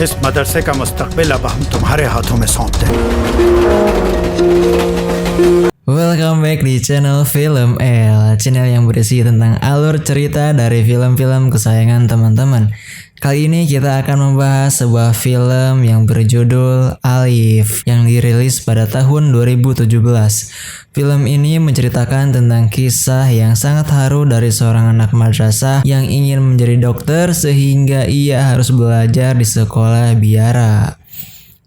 इस मदरसे का मुस्तकबिल अब हम तुम्हारे हाथों में सौंपते हैं। Welcome back di channel Film L, channel yang berisi tentang alur cerita dari film-film kesayangan teman-teman. Kali ini kita akan membahas sebuah film yang berjudul Alif yang dirilis pada tahun 2017. Film ini menceritakan tentang kisah yang sangat haru dari seorang anak madrasah yang ingin menjadi dokter sehingga ia harus belajar di sekolah biara.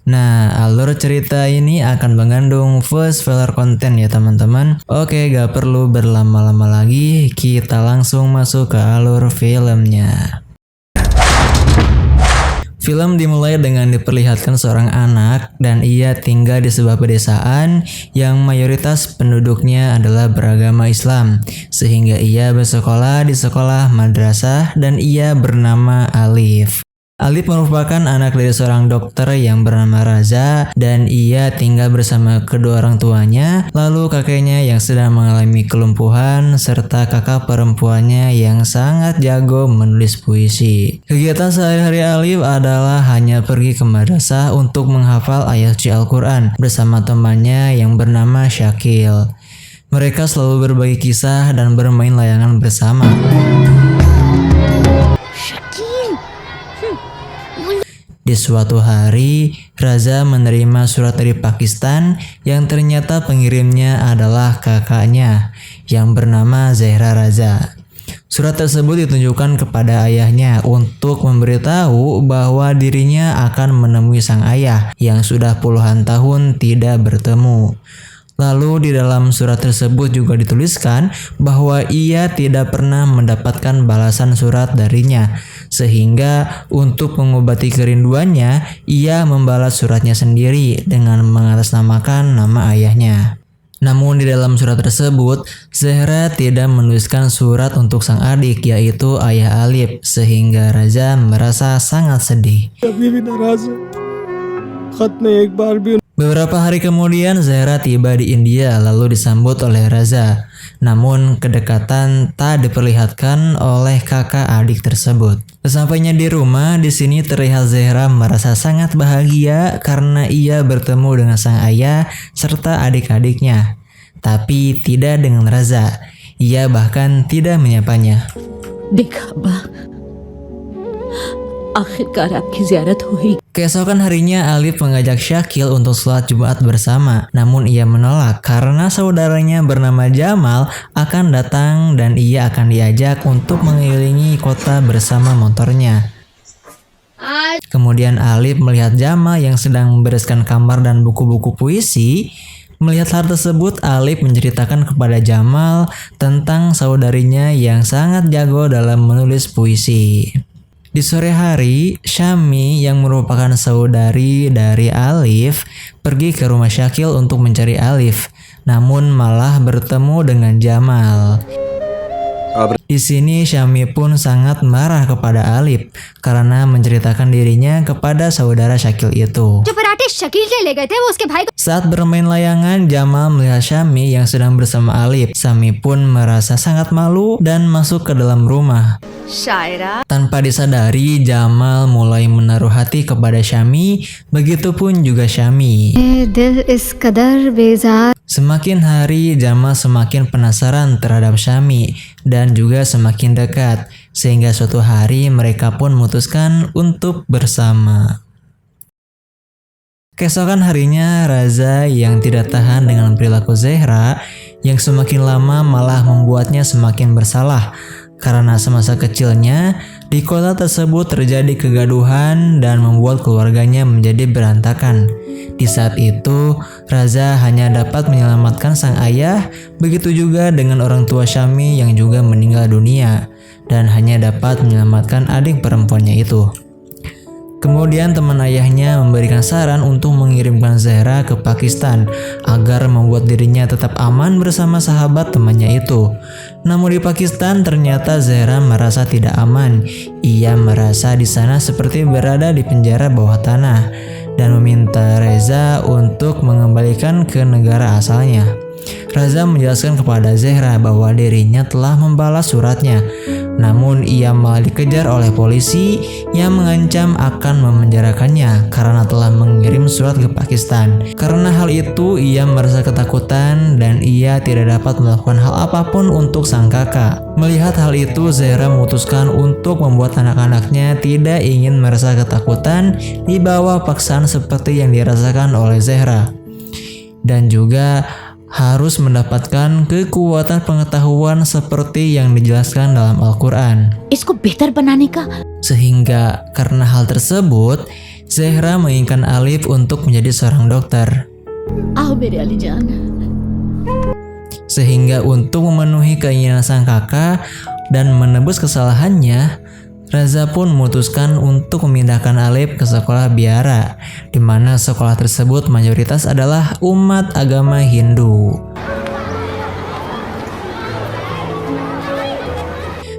Nah, alur cerita ini akan mengandung full spoiler konten ya teman-teman. Oke, gak perlu berlama-lama lagi, kita langsung masuk ke alur filmnya. Film dimulai dengan diperlihatkan seorang anak dan ia tinggal di sebuah pedesaan yang mayoritas penduduknya adalah beragama Islam. Sehingga ia bersekolah di sekolah madrasah dan ia bernama Alif. Alif merupakan anak dari seorang dokter yang bernama Raza dan ia tinggal bersama kedua orang tuanya, lalu kakeknya yang sedang mengalami kelumpuhan, serta kakak perempuannya yang sangat jago menulis puisi. Kegiatan sehari-hari Alif adalah hanya pergi ke madrasah untuk menghafal ayat suci Al-Quran bersama temannya yang bernama Syakil. Mereka selalu berbagi kisah dan bermain layangan bersama. Di suatu hari, Raza menerima surat dari Pakistan yang ternyata pengirimnya adalah kakaknya yang bernama Zahra Raza. Surat tersebut ditunjukkan kepada ayahnya untuk memberitahu bahwa dirinya akan menemui sang ayah yang sudah puluhan tahun tidak bertemu. Lalu di dalam surat tersebut juga dituliskan bahwa ia tidak pernah mendapatkan balasan surat darinya. Sehingga untuk mengobati kerinduannya, ia membalas suratnya sendiri dengan mengatasnamakan nama ayahnya. Namun di dalam surat tersebut, Zahra tidak menuliskan surat untuk sang adik yaitu ayah Alif. Sehingga Raza merasa sangat sedih. Beberapa hari kemudian Zahra tiba di India lalu disambut oleh Raza. Namun kedekatan tak diperlihatkan oleh kakak adik tersebut. Sesampainya di rumah, di sini terlihat Zahra merasa sangat bahagia karena ia bertemu dengan sang ayah serta adik-adiknya. Tapi tidak dengan Raza. Ia bahkan tidak menyapanya. Dekha ba, akhirkar aapki ziyarat hui. Keesokan harinya Alif mengajak Syakil untuk sholat Jumat bersama. Namun ia menolak karena saudaranya bernama Jamal akan datang dan ia akan diajak untuk mengelilingi kota bersama motornya. Kemudian Alif melihat Jamal yang sedang membereskan kamar dan buku-buku puisi. Melihat hal tersebut, Alif menceritakan kepada Jamal tentang saudarinya yang sangat jago dalam menulis puisi. Di sore hari, Syami yang merupakan saudari dari Alif pergi ke rumah Syakil untuk mencari Alif, namun malah bertemu dengan Jamal. Di sini Syami pun sangat marah kepada Alif karena menceritakan dirinya kepada saudara Syakil itu. Saat bermain layangan, Jamal melihat Syami yang sedang bersama Alif. Syami pun merasa sangat malu dan masuk ke dalam rumah. Tanpa disadari, Jamal mulai menaruh hati kepada Syami, begitupun juga Syami. Semakin hari, Jamal semakin penasaran terhadap Syami dan juga semakin dekat, sehingga suatu hari mereka pun memutuskan untuk bersama. Keesokan harinya, Raza yang tidak tahan dengan perilaku Zahra yang semakin lama malah membuatnya semakin bersalah. Karena semasa kecilnya, di kota tersebut terjadi kegaduhan dan membuat keluarganya menjadi berantakan. Di saat itu, Raza hanya dapat menyelamatkan sang ayah, begitu juga dengan orang tua Syami yang juga meninggal dunia, dan hanya dapat menyelamatkan adik perempuannya itu. Kemudian teman ayahnya memberikan saran untuk mengirimkan Zahra ke Pakistan agar membuat dirinya tetap aman bersama sahabat temannya itu. Namun di Pakistan ternyata Zahra merasa tidak aman. Ia merasa di sana seperti berada di penjara bawah tanah dan meminta Reza untuk mengembalikan ke negara asalnya. Raza menjelaskan kepada Zahra bahwa dirinya telah membalas suratnya. Namun ia malah dikejar oleh polisi yang mengancam akan memenjarakannya karena telah mengirim surat ke Pakistan. Karena hal itu ia merasa ketakutan dan ia tidak dapat melakukan hal apapun untuk sang kakak. Melihat hal itu, Zahra memutuskan untuk membuat anak-anaknya tidak ingin merasa ketakutan di bawah paksaan seperti yang dirasakan oleh Zahra. Dan juga harus mendapatkan kekuatan pengetahuan seperti yang dijelaskan dalam Al-Quran. इसको बेहतर बनाने का Sehingga karena hal tersebut, Zahra menginginkan Alif untuk menjadi seorang dokter. आओ मेरे अली जान Sehingga untuk memenuhi keinginan sang kakak dan menebus kesalahannya, Raza pun memutuskan untuk memindahkan Alif ke sekolah biara, di mana sekolah tersebut mayoritas adalah umat agama Hindu.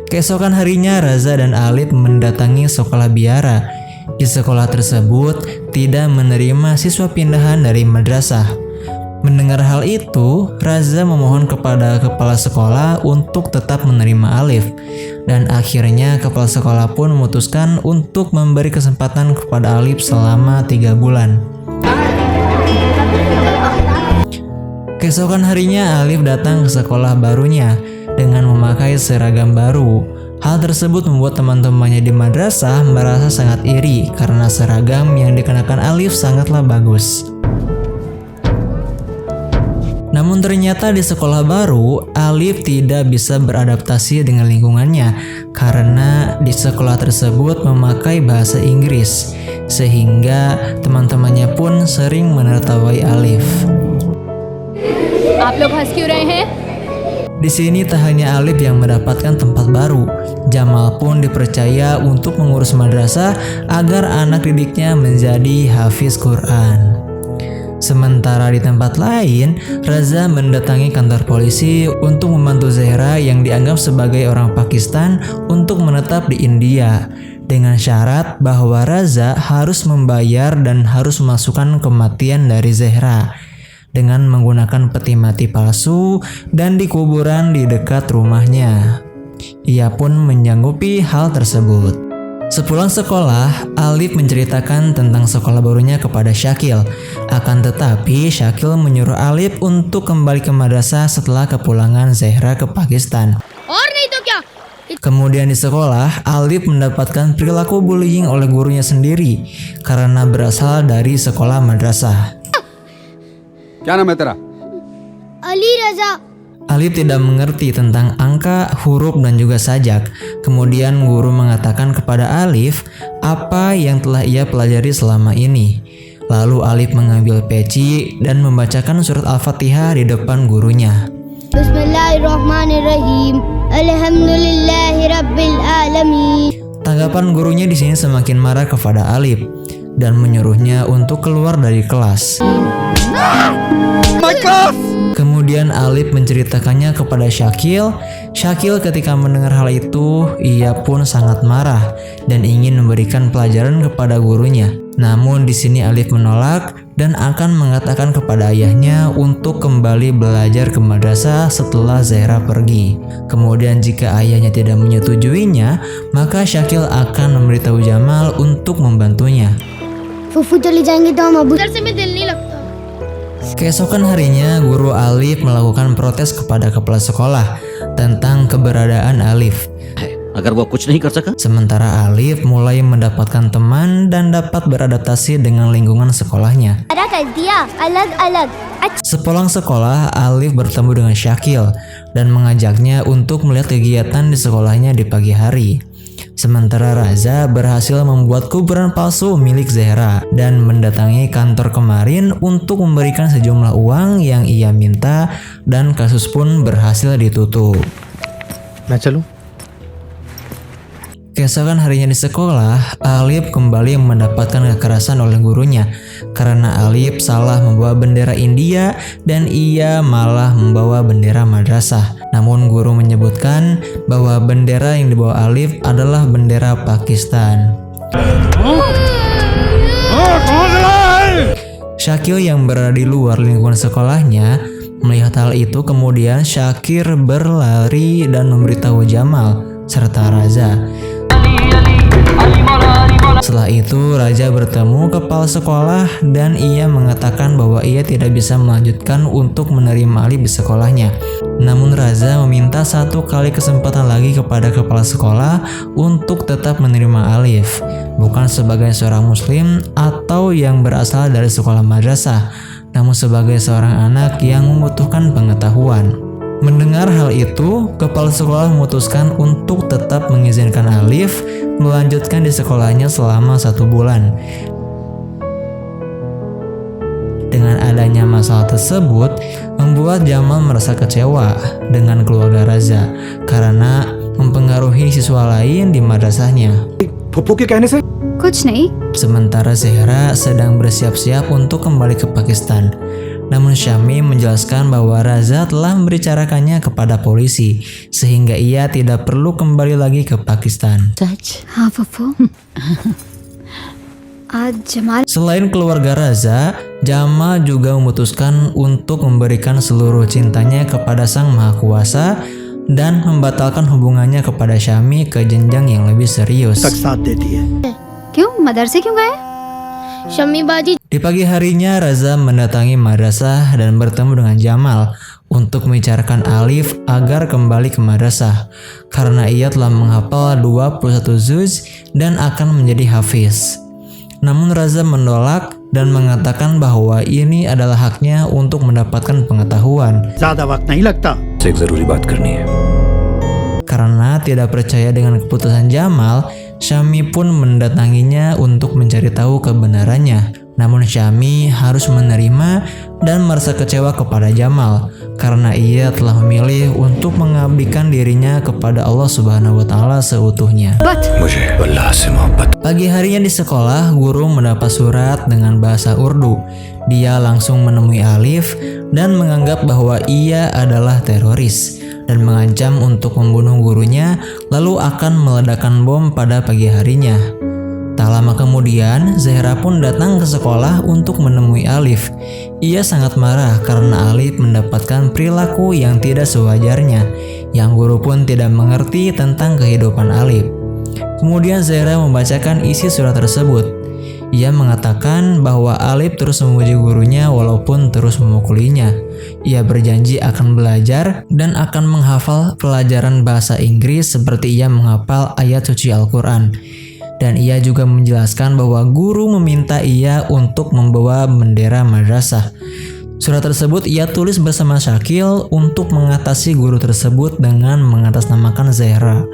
Keesokan harinya, Raza dan Alif mendatangi sekolah biara. Di sekolah tersebut tidak menerima siswa pindahan dari madrasah. Mendengar hal itu, Raza memohon kepada kepala sekolah untuk tetap menerima Alif. Dan akhirnya kepala sekolah pun memutuskan untuk memberi kesempatan kepada Alif selama 3 bulan. Keesokan harinya Alif datang ke sekolah barunya dengan memakai seragam baru. Hal tersebut membuat teman-temannya di madrasah merasa sangat iri karena seragam yang dikenakan Alif sangatlah bagus. Namun ternyata di sekolah baru, Alif tidak bisa beradaptasi dengan lingkungannya karena di sekolah tersebut memakai bahasa Inggris, sehingga teman-temannya pun sering menertawai Alif. आप लोग हंस क्यों रहे हैं Di sini tak hanya Alif yang mendapatkan tempat baru, Jamal pun dipercaya untuk mengurus madrasah agar anak didiknya menjadi hafiz Quran. Sementara di tempat lain, Raza mendatangi kantor polisi untuk membantu Zahra yang dianggap sebagai orang Pakistan untuk menetap di India, dengan syarat bahwa Raza harus membayar dan harus memasukkan kematian dari Zahra dengan menggunakan peti mati palsu dan di kuburan di dekat rumahnya. Ia pun menyanggupi hal tersebut. Sepulang sekolah, Alif menceritakan tentang sekolah barunya kepada Syakil. Akan tetapi, Syakil menyuruh Alif untuk kembali ke madrasah setelah kepulangan Zahra ke Pakistan. Kemudian di sekolah, Alif mendapatkan perilaku bullying oleh gurunya sendiri karena berasal dari sekolah madrasah. क्या नाम है तेरा? अली रजा Alif tidak mengerti tentang angka, huruf, dan juga sajak. Kemudian guru mengatakan kepada Alif apa yang telah ia pelajari selama ini. Lalu Alif mengambil peci dan membacakan surat Al-Fatihah di depan gurunya. Bismillahirrahmanirrahim. Alhamdulillahi rabbil alamin. Tanggapan gurunya di sini semakin marah kepada Alif dan menyuruhnya untuk keluar dari kelas. Kemudian Alif menceritakannya kepada Syakil. Syakil ketika mendengar hal itu, ia pun sangat marah dan ingin memberikan pelajaran kepada gurunya. Namun di sini Alif menolak dan akan mengatakan kepada ayahnya untuk kembali belajar ke madrasah setelah Zahra pergi. Kemudian jika ayahnya tidak menyetujuinya, maka Syakil akan memberitahu Jamal untuk membantunya. फूफू चली जाएंगे तो हम अबू से में दिल नहीं लगता. Keesokan harinya, guru Alif melakukan protes kepada kepala sekolah tentang keberadaan Alif. अगर वो कुछ नहीं कर सका Sementara Alif mulai mendapatkan teman dan dapat beradaptasi dengan lingkungan sekolahnya. Sepulang sekolah, Alif bertemu dengan Syakil dan mengajaknya untuk melihat kegiatan di sekolahnya di pagi hari. Sementara Raza berhasil membuat kuburan palsu milik Zahra dan mendatangi kantor kemarin untuk memberikan sejumlah uang yang ia minta, dan kasus pun berhasil ditutup. मैं चलूं? Keesokan harinya di sekolah, Alif kembali mendapatkan kekerasan oleh gurunya karena Alif salah membawa bendera India dan ia malah membawa bendera madrasah. Namun guru menyebutkan bahwa bendera yang dibawa Alif adalah bendera Pakistan. Syakil yang berada di luar lingkungan sekolahnya melihat hal itu, kemudian Syakir berlari dan memberitahu Jamal serta Raza. Setelah itu Raja bertemu kepala sekolah dan ia mengatakan bahwa ia tidak bisa melanjutkan untuk menerima Alif di sekolahnya. Namun Raza meminta satu kali kesempatan lagi kepada kepala sekolah untuk tetap menerima Alif, bukan sebagai seorang muslim atau yang berasal dari sekolah madrasah, namun sebagai seorang anak yang membutuhkan pengetahuan. Mendengar hal itu, kepala sekolah memutuskan untuk tetap mengizinkan Alif melanjutkan di sekolahnya selama 1 bulan. Dengan adanya masalah tersebut, membuat Jamal merasa kecewa dengan keluarga Raza karena mempengaruhi siswa lain di madrasahnya. फुप्पू के कहने से कुछ नहीं। Sementara Zehra sedang bersiap-siap untuk kembali ke Pakistan. Namun Syami menjelaskan bahwa Raza telah membicarakannya kepada polisi sehingga ia tidak perlu kembali lagi ke Pakistan. सच हाँ फुफू, आज Jamal Selain keluarga Raza, Jamal juga memutuskan untuk memberikan seluruh cintanya kepada Sang Maha Kuasa dan membatalkan hubungannya kepada Syami ke jenjang yang lebih serius. तक साथ देती है। क्यों मदरसे क्यों गए? शम्मी बाजी Di pagi harinya, Raza mendatangi madrasah dan bertemu dengan Jamal untuk membicarakan Alif agar kembali ke madrasah karena ia telah menghafal 21 juz dan akan menjadi hafiz. Namun Raza menolak dan mengatakan bahwa ini adalah haknya untuk mendapatkan pengetahuan. ज्यादा वक्त नहीं लगता। एक जरूरी बात करनी है। Karena tidak percaya dengan keputusan Jamal, Syami pun mendatanginya untuk mencari tahu kebenarannya. Namun Syami harus menerima dan merasa kecewa kepada Jamal karena ia telah memilih untuk mengabdikan dirinya kepada Allah Subhanahu wa taala seutuhnya. मुझे अल्लाह से मोहब्बत। Pagi harinya di sekolah, guru mendapat surat dengan bahasa Urdu. Dia langsung menemui Alif dan menganggap bahwa ia adalah teroris dan mengancam untuk membunuh gurunya lalu akan meledakkan bom pada pagi harinya. Tak lama kemudian, Zehra pun datang ke sekolah untuk menemui Alif. Ia sangat marah karena Alif mendapatkan perilaku yang tidak sewajarnya, yang guru pun tidak mengerti tentang kehidupan Alif. Kemudian Zehra membacakan isi surat tersebut. Ia mengatakan bahwa Alif terus memuji gurunya walaupun terus memukulinya. Ia berjanji akan belajar dan akan menghafal pelajaran bahasa Inggris seperti ia menghafal ayat suci Al-Quran. Dan ia juga menjelaskan bahwa guru meminta ia untuk membawa bendera madrasah. Surat tersebut ia tulis bersama Syakil untuk mengatasi guru tersebut dengan mengatasnamakan Zehra.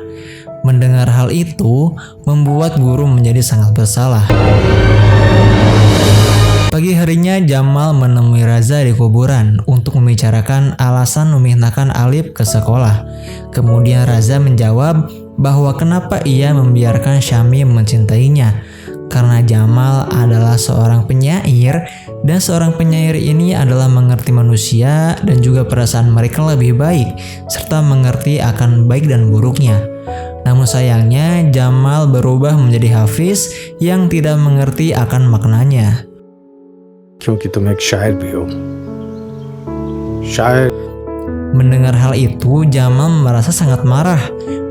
Mendengar hal itu, membuat guru menjadi sangat bersalah. Pagi harinya Jamal menemui Raza di kuburan untuk membicarakan alasan memindahkan Alif ke sekolah. Kemudian Raza menjawab bahwa kenapa ia membiarkan Syami mencintainya, karena Jamal adalah seorang penyair dan seorang penyair ini adalah mengerti manusia dan juga perasaan mereka lebih baik serta mengerti akan baik dan buruknya. Namun sayangnya Jamal berubah menjadi hafiz yang tidak mengerti akan maknanya. क्योंकि तुम एक शायर भी हो। शायर Mendengar hal itu, Jamal merasa sangat marah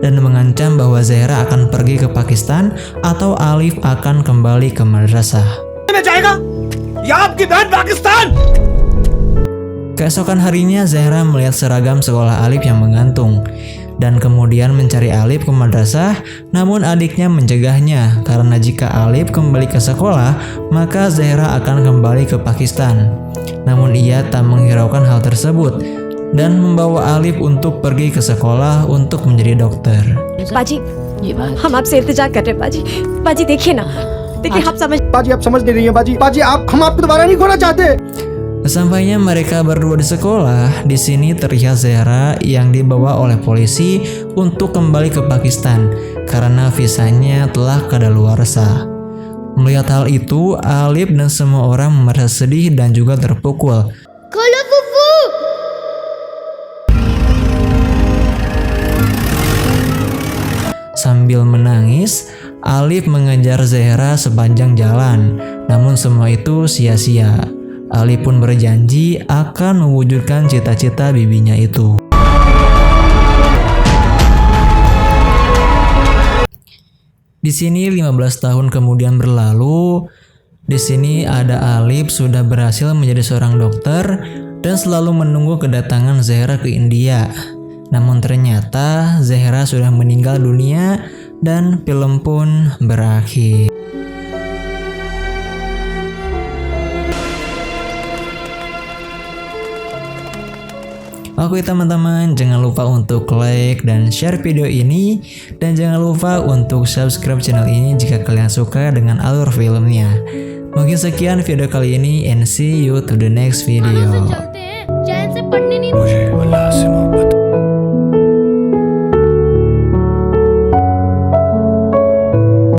dan mengancam bahwa Zehra akan pergi ke Pakistan atau Alif akan kembali ke madrasah. Keesokan harinya Zehra melihat seragam sekolah Alif yang menggantung dan kemudian mencari Alif ke madrasah, namun adiknya mencegahnya karena jika Alif kembali ke sekolah, maka Zehra akan kembali ke Pakistan. Namun ia tak menghiraukan hal tersebut dan membawa Alif untuk pergi ke sekolah untuk menjadi dokter. बाजी ये बात हम आपसे इल्तिजा कर रहे हैं बाजी बाजी देखिए ना देखिए आप समझ बाजी आप समझ नहीं रही हैं बाजी बाजी आप हम आपको दोबारा नहीं खोना चाहते। Sesampainya mereka berdua di sekolah, di sini terlihat Zehra yang dibawa oleh polisi untuk kembali ke Pakistan karena visanya telah kadaluarsa. Melihat hal itu, Alif dan semua orang merasa sedih dan juga terpukul. खोलो फुफू। Sambil menangis, Alif mengejar Zehra sepanjang jalan, namun semua itu sia-sia. Alif pun berjanji akan mewujudkan cita-cita bibinya itu. Di sini 15 tahun kemudian berlalu. Di sini ada Alif sudah berhasil menjadi seorang dokter dan selalu menunggu kedatangan Zehra ke India. Namun ternyata Zehra sudah meninggal dunia dan film pun berakhir. Oke teman-teman, jangan lupa untuk like dan share video ini, dan jangan lupa untuk subscribe channel ini jika kalian suka dengan alur filmnya. Mungkin sekian video kali ini, and see you to the next video. चलते हैं चैन से पढ़ने नहीं मुझे